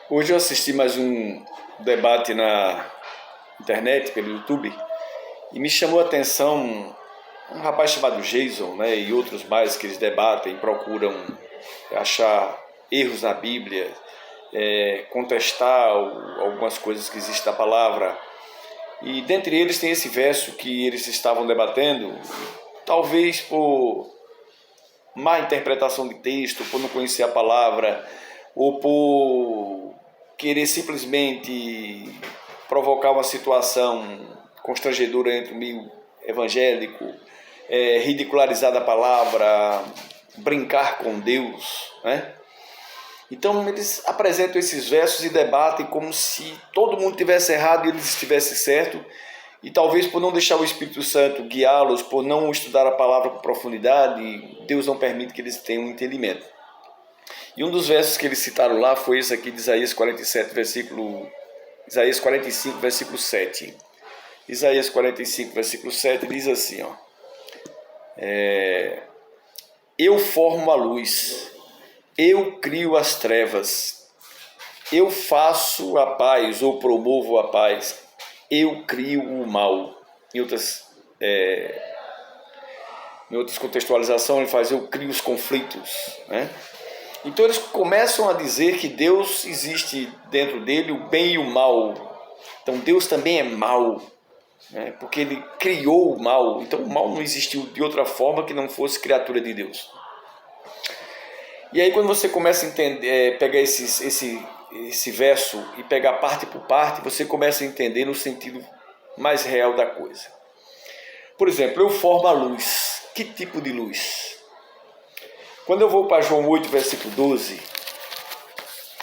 Hoje eu assisti mais um debate na internet, pelo YouTube, e me chamou a atenção um rapaz chamado Jason, né, e outros mais que eles debatem, procuram achar erros na Bíblia, contestar algumas coisas que existem na palavra. E dentre eles tem esse verso que eles estavam debatendo, talvez por má interpretação de texto, por não conhecer a palavra, ou por querer simplesmente provocar uma situação constrangedora entre o meio evangélico, ridicularizar a palavra, brincar com Deus, né? Então eles apresentam esses versos e debatem como se todo mundo tivesse errado e eles estivessem certo, e talvez por não deixar o Espírito Santo guiá-los, por não estudar a palavra com profundidade, Deus não permite que eles tenham um entendimento. E um dos versos que eles citaram lá foi esse aqui de Isaías 45, versículo 7. Isaías 45, versículo 7 diz assim, ó: eu formo a luz, eu crio as trevas, eu faço a paz ou promovo a paz, eu crio o mal. Em outras contextualizações ele faz eu crio os conflitos, né? Então eles começam a dizer que Deus existe dentro dele o bem e o mal. Então Deus também é mal, né? Porque ele criou o mal. Então o mal não existiu de outra forma que não fosse criatura de Deus. E aí quando você começa a entender, pegar esse verso e pegar parte por parte, você começa a entender no sentido mais real da coisa. Por exemplo, eu formo a luz. Que tipo de luz? Quando eu vou para João 8, versículo 12,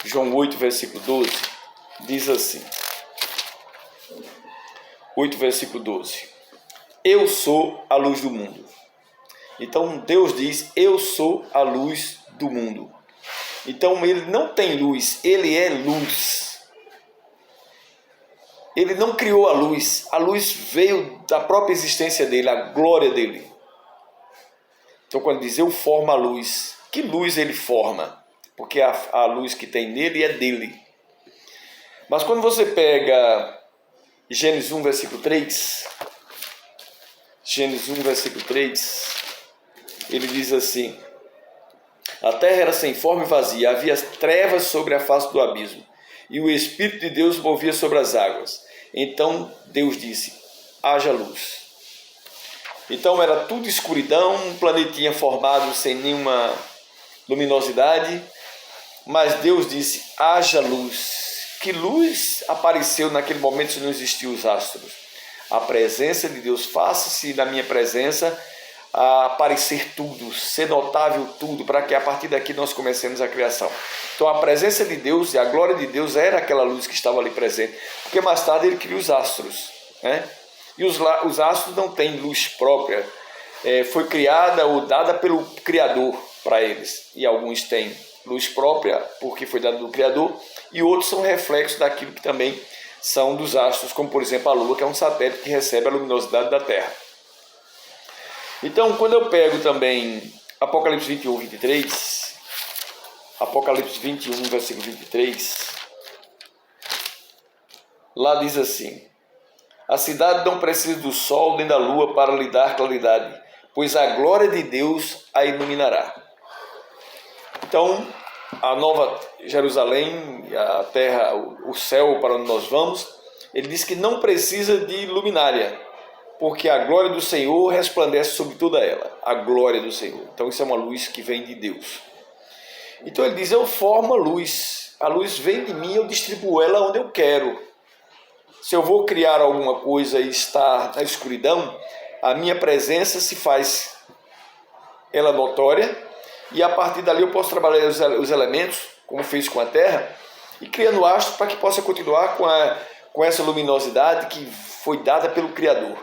João 8, versículo 12, diz assim, 8, versículo 12, eu sou a luz do mundo. Então Deus diz, eu sou a luz do mundo. Então ele não tem luz, ele é luz. Ele não criou a luz veio da própria existência dele, a glória dele. Então quando diz eu formo a luz, que luz ele forma? Porque a luz que tem nele é dele. Mas quando você pega Gênesis 1, versículo 3, Gênesis 1, versículo 3, ele diz assim, a terra era sem forma e vazia, havia trevas sobre a face do abismo, e o Espírito de Deus movia sobre as águas. Então Deus disse, haja luz. Então era tudo escuridão, um planetinha formado sem nenhuma luminosidade, mas Deus disse, haja luz. Que luz apareceu naquele momento se não existiam os astros? A presença de Deus, faça-se na minha presença a aparecer tudo, ser notável tudo, para que a partir daqui nós comecemos a criação. Então a presença de Deus e a glória de Deus era aquela luz que estava ali presente, porque mais tarde ele criou os astros, né? E os astros não têm luz própria, foi criada ou dada pelo Criador para eles, e alguns têm luz própria porque foi dada do Criador, e outros são reflexos daquilo que também são dos astros, como por exemplo a Lua, que é um satélite que recebe a luminosidade da Terra. Então, quando eu pego também Apocalipse 21, 23, Apocalipse 21, versículo 23, lá diz assim, a cidade não precisa do sol nem da lua para lhe dar claridade, pois a glória de Deus a iluminará. Então, a nova Jerusalém, a terra, o céu para onde nós vamos, ele diz que não precisa de luminária, porque a glória do Senhor resplandece sobre toda ela, a glória do Senhor. Então isso é uma luz que vem de Deus. Então ele diz, eu formo a luz vem de mim, eu distribuo ela onde eu quero. Se eu vou criar alguma coisa e estar na escuridão, a minha presença se faz ela notória, e a partir dali eu posso trabalhar os elementos, como fez com a Terra, e criando astros para que possa continuar com essa luminosidade que foi dada pelo Criador.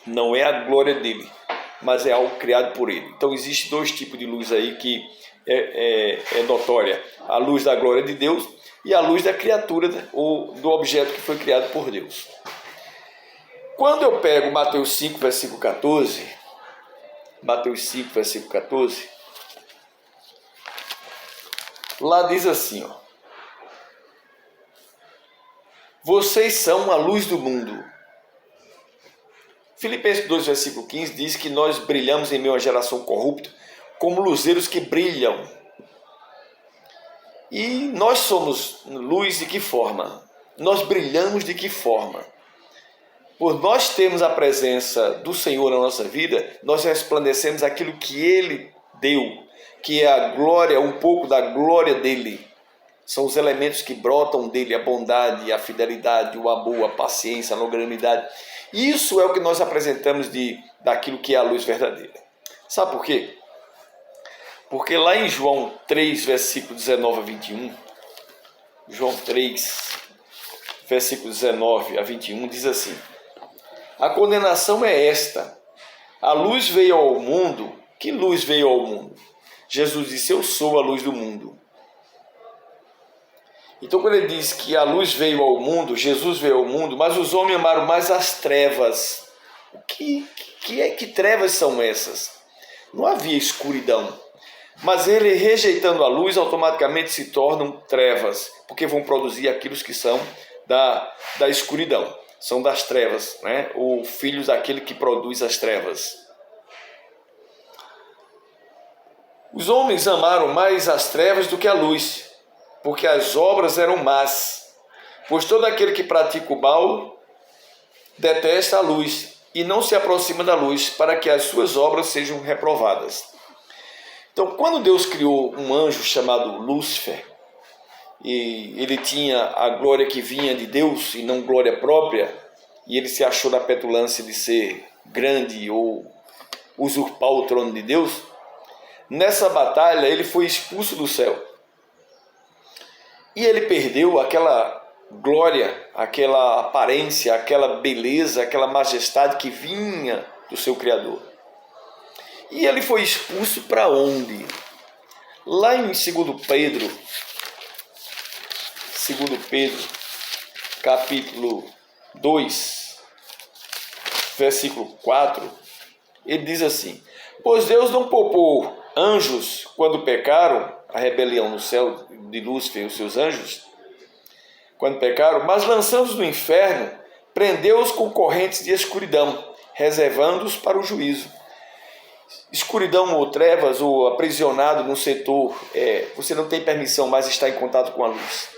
Não é a glória dele, mas é algo criado por ele. Então existem dois tipos de luz aí que é notória. A luz da glória de Deus e a luz da criatura ou do objeto que foi criado por Deus. Quando eu pego Mateus 5, versículo 14, Mateus 5, versículo 14, lá diz assim, ó, Vocês são a luz do mundo. Filipenses 2, versículo 15 diz que nós brilhamos em meio à geração corrupta como luzeiros que brilham. E nós somos luz de que forma? Nós brilhamos de que forma? Por nós termos a presença do Senhor na nossa vida, nós resplandecemos aquilo que Ele deu, que é a glória, um pouco da glória dEle. São os elementos que brotam dEle, a bondade, a fidelidade, o amor, a paciência, a longanimidade. Isso é o que nós apresentamos daquilo que é a luz verdadeira. Sabe por quê? Porque lá em João 3, versículo 19 a 21, João 3, versículo 19 a 21, diz assim: a condenação é esta: a luz veio ao mundo. Que luz veio ao mundo? Jesus disse: eu sou a luz do mundo. Então, quando ele diz que a luz veio ao mundo, Jesus veio ao mundo, mas os homens amaram mais as trevas. Que trevas são essas? Não havia escuridão. Mas ele, rejeitando a luz, automaticamente se tornam trevas, porque vão produzir aquilo que são da escuridão. São das trevas, né? Ou filhos daquele que produz as trevas. Os homens amaram mais as trevas do que a luz, porque as obras eram más. Pois todo aquele que pratica o mal detesta a luz e não se aproxima da luz, para que as suas obras sejam reprovadas. Então, quando Deus criou um anjo chamado Lúcifer, e ele tinha a glória que vinha de Deus e não glória própria, e ele se achou na petulância de ser grande ou usurpar o trono de Deus, nessa batalha ele foi expulso do céu. E ele perdeu aquela glória, aquela aparência, aquela beleza, aquela majestade que vinha do seu Criador. E ele foi expulso para onde? Lá em 2 Pedro, capítulo 2, versículo 4, ele diz assim: pois Deus não poupou anjos quando pecaram, a rebelião no céu de Lúcifer e os seus anjos, quando pecaram, mas lançando-os no inferno, prendeu-os com correntes de escuridão, reservando-os para o juízo. Escuridão ou trevas, ou aprisionado num setor, você não tem permissão mais de estar em contato com a luz.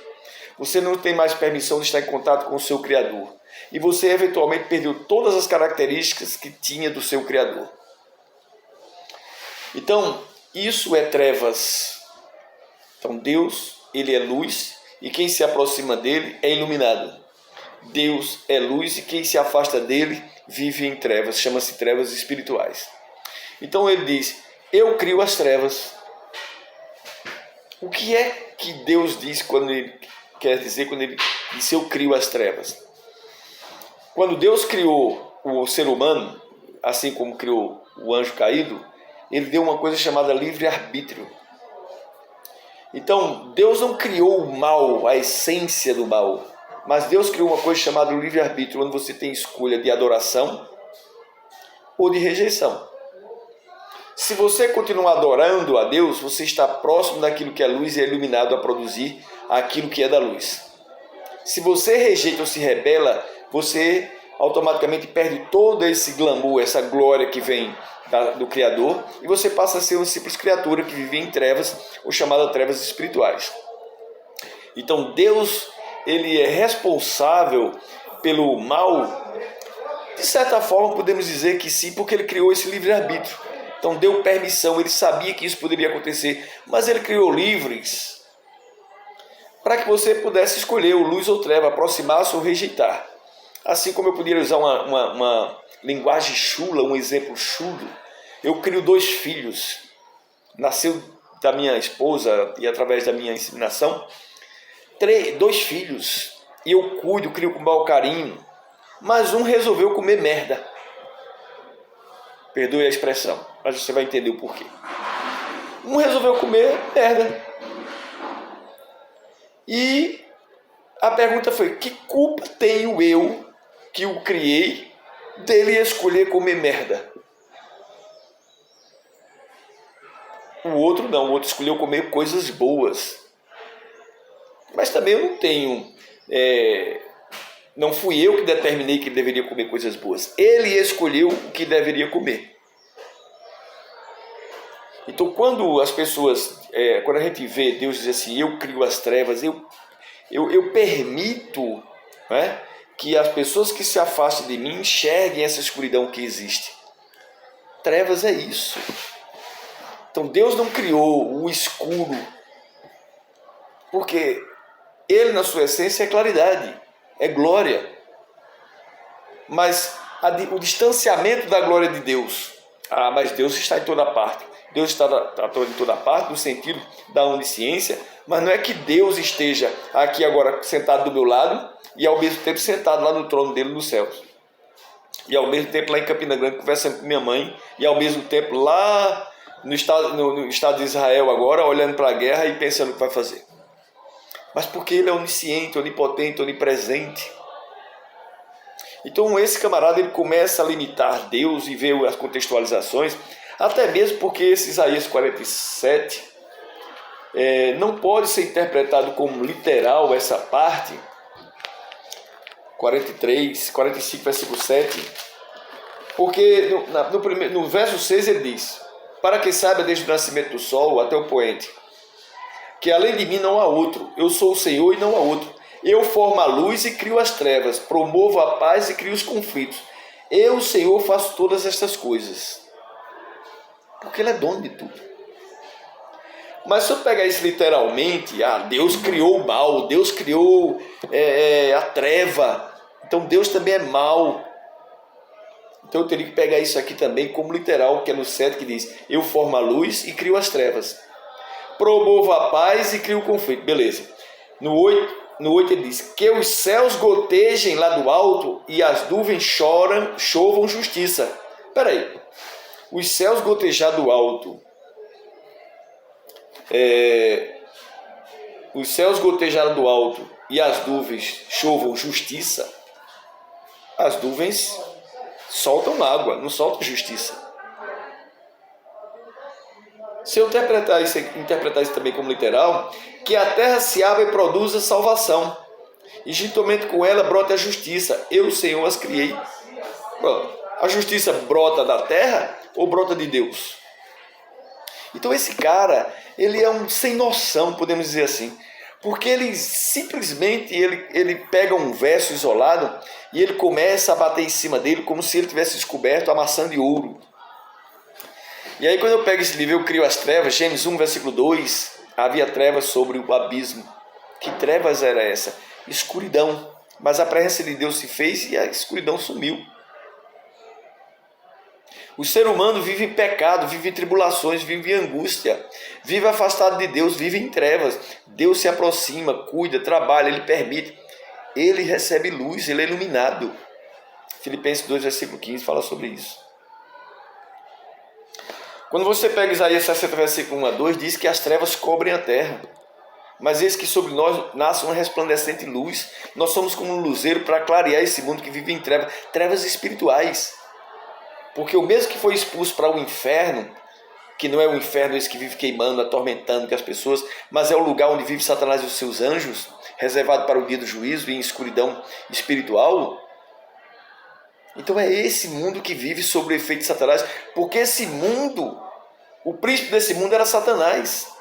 Você não tem mais permissão de estar em contato com o seu Criador. E você eventualmente perdeu todas as características que tinha do seu Criador. Então, isso é trevas. Então, Deus, Ele é luz, e quem se aproxima dEle é iluminado. Deus é luz, e quem se afasta dEle vive em trevas, chama-se trevas espirituais. Então ele diz: eu crio as trevas. O que é que Deus diz quando ele quer dizer, quando ele diz eu crio as trevas? Quando Deus criou o ser humano, assim como criou o anjo caído, ele deu uma coisa chamada livre-arbítrio. Então Deus não criou o mal, a essência do mal, mas Deus criou uma coisa chamada livre-arbítrio, onde você tem escolha de adoração ou de rejeição. Se você continuar adorando a Deus, você está próximo daquilo que é luz e é iluminado a produzir aquilo que é da luz. Se você rejeita ou se rebela, você automaticamente perde todo esse glamour, essa glória que vem do Criador, e você passa a ser uma simples criatura que vive em trevas, ou chamada trevas espirituais. Então Deus, Ele é responsável pelo mal. De certa forma podemos dizer que sim, porque Ele criou esse livre-arbítrio. Então deu permissão, ele sabia que isso poderia acontecer, mas ele criou livres para que você pudesse escolher o luz ou treva, aproximar-se ou rejeitar. Assim como eu poderia usar uma linguagem chula, um exemplo chulo, eu crio 2 filhos, nasceu da minha esposa e através da minha inseminação, 2 filhos, e eu cuido, crio com maior carinho, mas um resolveu comer merda. Perdoe a expressão, mas você vai entender o porquê. Um resolveu comer merda. E a pergunta foi: que culpa tenho eu, que o criei, dele escolher comer merda? O outro não, o outro escolheu comer coisas boas. Mas também eu não tenho Não fui eu que determinei que ele deveria comer coisas boas. Ele escolheu o que deveria comer. Então, quando as pessoas, quando a gente vê Deus dizer assim, eu crio as trevas, eu permito, né, que as pessoas que se afastem de mim enxerguem essa escuridão que existe. Trevas é isso. Então, Deus não criou o escuro, porque Ele, na sua essência, é claridade, é glória. Mas o distanciamento da glória de Deus, mas Deus está em toda parte. Deus está em toda parte, no sentido da onisciência, mas não é que Deus esteja aqui agora sentado do meu lado e ao mesmo tempo sentado lá no trono dele nos céus. E ao mesmo tempo lá em Campina Grande conversando com minha mãe, e ao mesmo tempo lá no estado de Israel agora, olhando para a guerra e pensando o que vai fazer. Mas porque ele é onisciente, onipotente, onipresente. Então esse camarada ele começa a limitar Deus e ver as contextualizações, até mesmo porque esse Isaías 47 não pode ser interpretado como literal essa parte, 45, versículo 7, porque no verso 6 ele diz, para que saiba desde o nascimento do sol até o poente, que além de mim não há outro, eu sou o Senhor e não há outro. Eu formo a luz e crio as trevas, promovo a paz e crio os conflitos. Eu, Senhor, faço todas estas coisas. Porque Ele é dono de tudo. Mas se eu pegar isso literalmente, Deus criou o mal, Deus criou a treva, então Deus também é mal. Então eu teria que pegar isso aqui também como literal, que é no 7 que diz, eu formo a luz e crio as trevas. Promovo a paz e crio o conflito. Beleza. No 8 ele diz, que os céus gotejem lá do alto e as nuvens chovam justiça. Espera aí. Os céus gotejar do alto. Os céus gotejaram do alto e as nuvens chovam justiça. As nuvens soltam água, não soltam justiça. Se eu interpretar isso também como literal, que a terra se abra e produza salvação, e juntamente com ela brota a justiça. Eu, Senhor, as criei. A justiça brota da terra ou brota de Deus? Então esse cara, ele é um sem noção, podemos dizer assim, porque ele simplesmente ele pega um verso isolado e ele começa a bater em cima dele como se ele tivesse descoberto a maçã de ouro. E aí quando eu pego esse livro, eu crio as trevas, Gênesis 1, versículo 2, havia trevas sobre o abismo. Que trevas era essa? Escuridão. Mas a presença de Deus se fez e a escuridão sumiu. O ser humano vive em pecado, vive em tribulações, vive em angústia, vive afastado de Deus, vive em trevas. Deus se aproxima, cuida, trabalha, Ele permite. Ele recebe luz, Ele é iluminado. Filipenses 2, versículo 15 fala sobre isso. Quando você pega Isaías 60, versículo 1 a 2, diz que as trevas cobrem a terra. Mas eis que sobre nós nasce uma resplandecente luz. Nós somos como um luzeiro para clarear esse mundo que vive em trevas, trevas espirituais. Porque o mesmo que foi expulso para o inferno, que não é o inferno esse que vive queimando, atormentando as pessoas, mas é o lugar onde vive Satanás e os seus anjos, reservado para o dia do juízo e em escuridão espiritual. Então é esse mundo que vive sob o efeito de Satanás, porque esse mundo, o príncipe desse mundo era Satanás.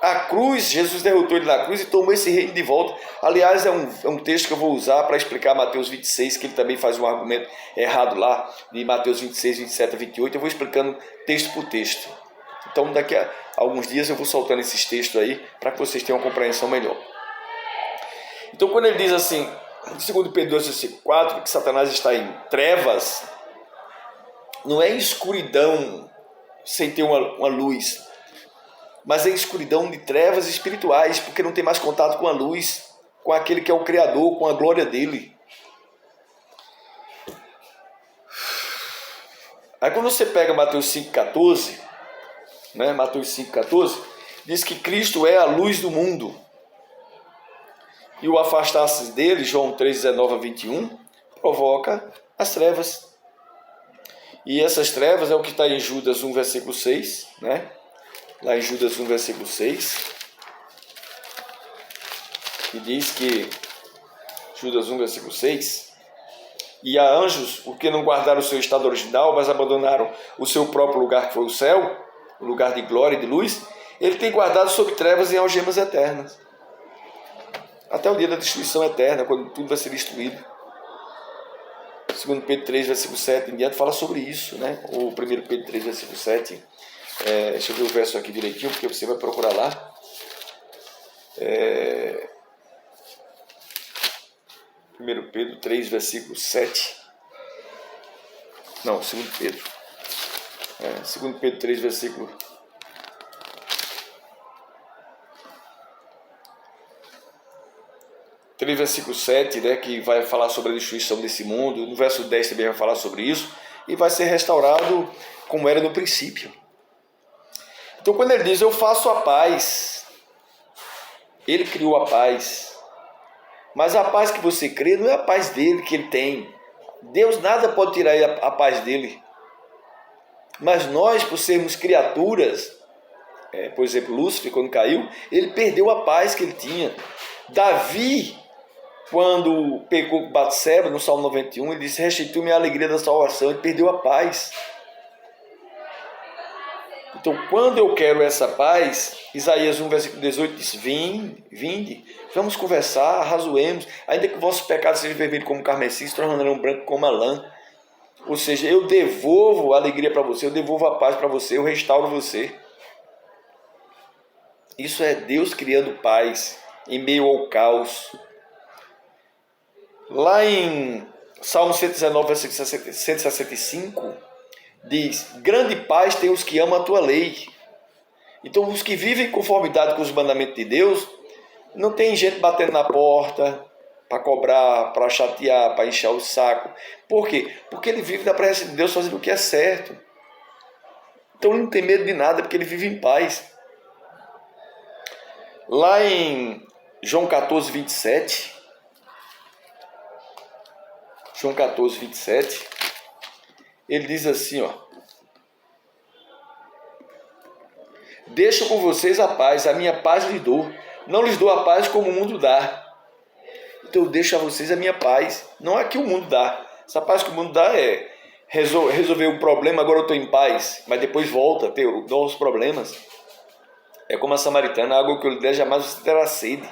A cruz, Jesus derrotou ele na cruz e tomou esse reino de volta. Aliás, é um texto que eu vou usar para explicar Mateus 26, que ele também faz um argumento errado lá, de Mateus 26, 27 a 28. Eu vou explicando texto por texto. Então, daqui a alguns dias eu vou soltando esses textos aí, para que vocês tenham uma compreensão melhor. Então, quando ele diz assim, segundo Pedro 2, versículo 4, que Satanás está em trevas, não é em escuridão sem ter uma luz, mas é escuridão de trevas espirituais, porque não tem mais contato com a luz, com aquele que é o Criador, com a glória dele. Aí quando você pega Mateus 5,14, né, Mateus 5,14, diz que Cristo é a luz do mundo. E o afastar-se dele, João 3, 19 a 21, provoca as trevas. E essas trevas é o que está em Judas 1, versículo 6, né? Lá em Judas 1, versículo 6, que diz que Judas 1, versículo 6. E a anjos, porque não guardaram o seu estado original, mas abandonaram o seu próprio lugar, que foi o céu, o lugar de glória e de luz, ele tem guardado sob trevas em algemas eternas. Até o dia da destruição eterna, quando tudo vai ser destruído. 2 Pedro 3, versículo 7 em diante, fala sobre isso, né? O 1 Pedro 3, versículo 7. Deixa eu ver o verso aqui direitinho, porque você vai procurar lá. 1 Pedro 3, versículo 7. Não, 2 Pedro. 2 Pedro 3, versículo 3, versículo 7, né, que vai falar sobre a destruição desse mundo. No verso 10 também vai falar sobre isso. E vai ser restaurado como era no princípio. Então, quando ele diz, eu faço a paz, ele criou a paz. Mas a paz que você crê não é a paz dele que ele tem. Deus nada pode tirar a paz dele. Mas nós, por sermos criaturas, por exemplo, Lúcifer, quando caiu, ele perdeu a paz que ele tinha. Davi, quando pecou com Batseba, no Salmo 91, ele disse, restitui-me a alegria da salvação. Ele perdeu a paz. Então, quando eu quero essa paz, Isaías 1, versículo 18 diz, vinde, vamos conversar, arrazoemos, ainda que o vosso pecado seja vermelho como carmesim, se tornarão branco como a lã. Ou seja, eu devolvo a alegria para você, eu devolvo a paz para você, eu restauro você. Isso é Deus criando paz em meio ao caos. Lá em Salmo 119, versículo 165, diz, grande paz tem os que amam a tua lei. Então, os que vivem em conformidade com os mandamentos de Deus, não tem gente batendo na porta para cobrar, para chatear, para encher o saco. Por quê? Porque ele vive na presença de Deus fazendo o que é certo. Então, ele não tem medo de nada, porque ele vive em paz. Lá em João 14, 27... João 14, 27, ele diz assim, ó, deixo com vocês a paz, a minha paz lhes dou, não lhes dou a paz como o mundo dá. Então eu deixo a vocês a minha paz, não é que o mundo dá. Essa paz que o mundo dá é resolver um problema, agora eu estou em paz, mas depois volta a ter novos problemas. É como a samaritana, a água que eu lhe der jamais você terá sede.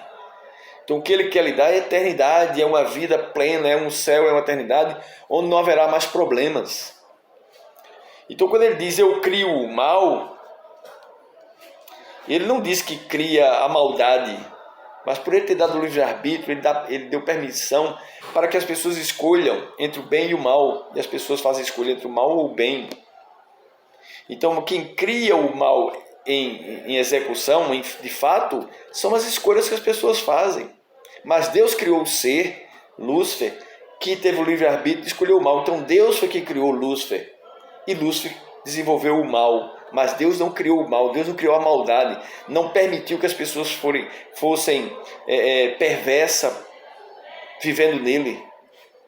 Então o que ele quer lhe dar é eternidade, é uma vida plena, é um céu, é uma eternidade, onde não haverá mais problemas. Então quando ele diz eu crio o mal, ele não diz que cria a maldade, mas por ele ter dado o livre-arbítrio, ele deu permissão para que as pessoas escolham entre o bem e o mal, e as pessoas fazem escolha entre o mal ou o bem. Então quem cria o mal em execução, de fato, são as escolhas que as pessoas fazem. Mas Deus criou o ser, Lúcifer, que teve o livre-arbítrio e escolheu o mal. Então Deus foi quem criou Lúcifer. E Lúcifer desenvolveu o mal. Mas Deus não criou o mal, Deus não criou a maldade. Não permitiu que as pessoas fossem perversas vivendo nele.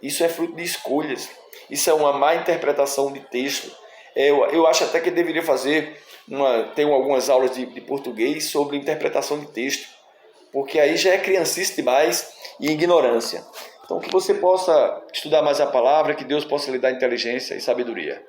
Isso é fruto de escolhas. Isso é uma má interpretação de texto. Eu acho até que deveria fazer... Tenho algumas aulas de português sobre interpretação de texto, porque aí já é criancice demais e ignorância. Então que você possa estudar mais a palavra, que Deus possa lhe dar inteligência e sabedoria.